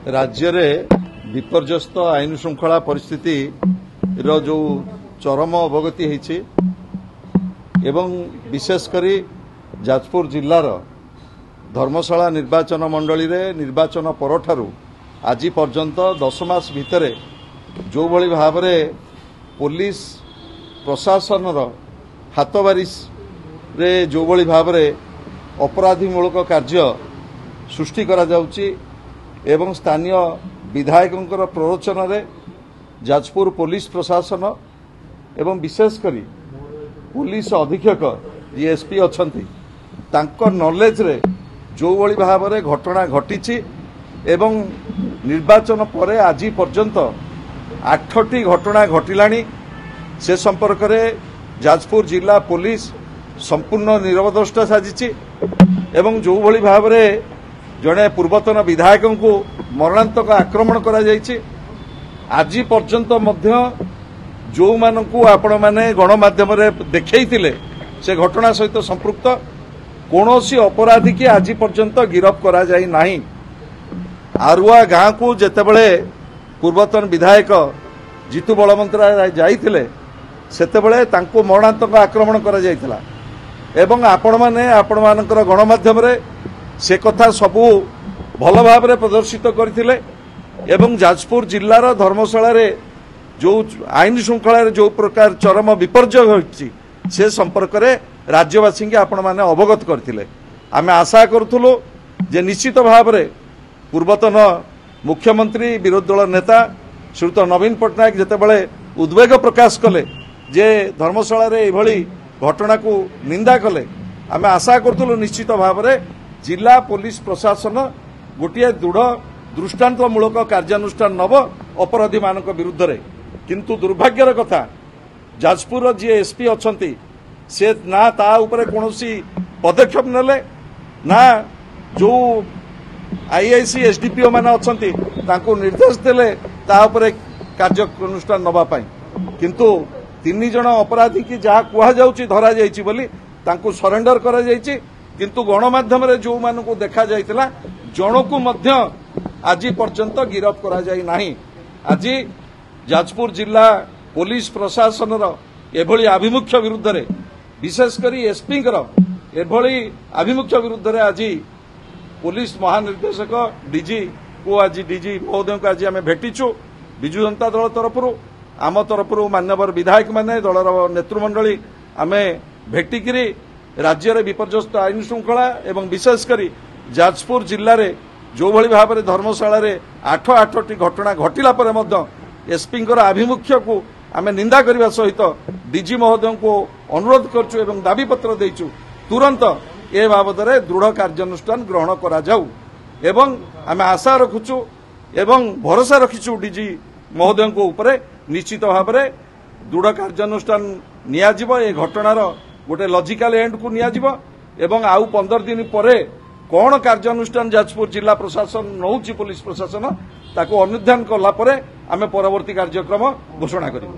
राज्य में विपर्यस्त आईन श्रृंखला परिस्थिति जो चरम अवगति होती एवं विशेषकर जाजपुर जिलार धर्मशाला निर्वाचन मंडली रे निर्वाचन परठारु आज पर्यंत 10 मास भितर जो भली भाव में पुलिस प्रशासन हाथबारिश रे जो भली भाव में अपराधीमूलक कार्य सृष्टि करा जाउची एवं स्थानीय विधायकों प्ररोचन रे जाजपुर पुलिस प्रशासन एवं विशेषकर पुलिस अधीक्षक एसपी अछंती तांको नॉलेज रे जो भली भाव में घटना घटी एवं निर्वाचन पर आज पर्यंत 8टी घटना घटिलानी से संपर्क में जाजपुर जिला पुलिस संपूर्ण निरवद्रष्टा साजिची एवं जो भली भाव में जड़े पूर्वतन विधायक को मरणांतक आक्रमण करा जायछि आज पर्यंत मध्य जो मानकु आपण माने गणमाध्यम रे देखैथिले से घटना सहित संपृक्त कोनोसी अपराधी की आज पर्यंत गिरफ करा जाई नाही। आरुआ गाँ को जेतेबेले पूर्वतन विधायक जीतू बलवंतरा जाइथिले सेतेबेले तांको मरणांतक आक्रमण करा जायथिला एवं आपण मानकर गणमाध्यम रे से कथा सबू भल भाव में प्रदर्शित करथिले एवं जाजपुर जिलार धर्मशाला रे जो आईन श्रृंखला जो प्रकार चरम विपर्यय होछि से संपर्क में राज्यवासी आपण माने अवगत करथिले। आमे आशा करूथुलो जे निश्चित भाव में पूर्वतन मुख्यमंत्री विरोधी दल नेता श्रीयुत नवीन पट्टनायक जेतेबेले उद्वेग प्रकाश कले जे धर्मशाला रे एभली घटना को निंदा कले आमे आशा करूथुलो निश्चित भाव में जिला पुलिस प्रशासन गोटे दृढ़ दृष्टांतमूलक कार्यानुष्ठान नव अपराधी मान विरुद्ध रे किंतु दुर्भाग्यर कथा जाजपुर जी एसपी अछंती से ना ता उपरे कोनोसी पदक्षेप नेले ना जो आईआईसी एसडीपीओ माने अछंती तांको निर्देश देले ता उपरे कार्यानुष्ठान नबा पाई किंतु 3 जण अपराधी की जहा कुहा जाउची धरा जाइची बोली तांको सरेंडर करा जाइची किंतु गणमाध्यम रे जो मान को देखा जाइतिला जनकु मध्य आज पर्यंत गिरफ करा जाई नाही। आज जाजपुर जिला पुलिस प्रशासन एभली आभिमुख्य विरुद्ध रे विशेषकर एसपी एभली आभिमुख्य विरुद्ध रे आज पुलिस महानिर्देशक डीजी को आज डीजी महोदय को आज आम भेटिचु विजु जनता दल तरफ आम तरफ मान्यवर विधायक माने दलर नेतृमंडली आम भेटिकी राज्य रे विपर्यस्त आईन श्रृंखला एवं विशेषकर जाजपुर जिले में जो भली भाव में धर्मशाला रे 8टी घटना घटिला पर मध्य एसपी आभिमुख्य को आम निंदा करने सहित डीजी महोदय को अनुरोध करचु एवं दाबी पत्र देचु तुरंत ए बाबद में दृढ़ कार्यानुष्ठान ग्रहण करा जाऊ एवं आम आशा रखुचु एवं भरोसा रखिचु डीजी महोदय को ऊपर निश्चित भाव में दृढ़ कार्यानुष्ठान निया जिवो ए घटनार गोटे लॉजिकल एंड को निया जिवो एवं आउ 15 दिन परे कौन कार्यानुष्ठान जाजपुर जिला प्रशासन नौची पुलिस प्रशासन ताको अनुध्यान कला परे आमे परवर्ती कार्यक्रम घोषणा करिबो।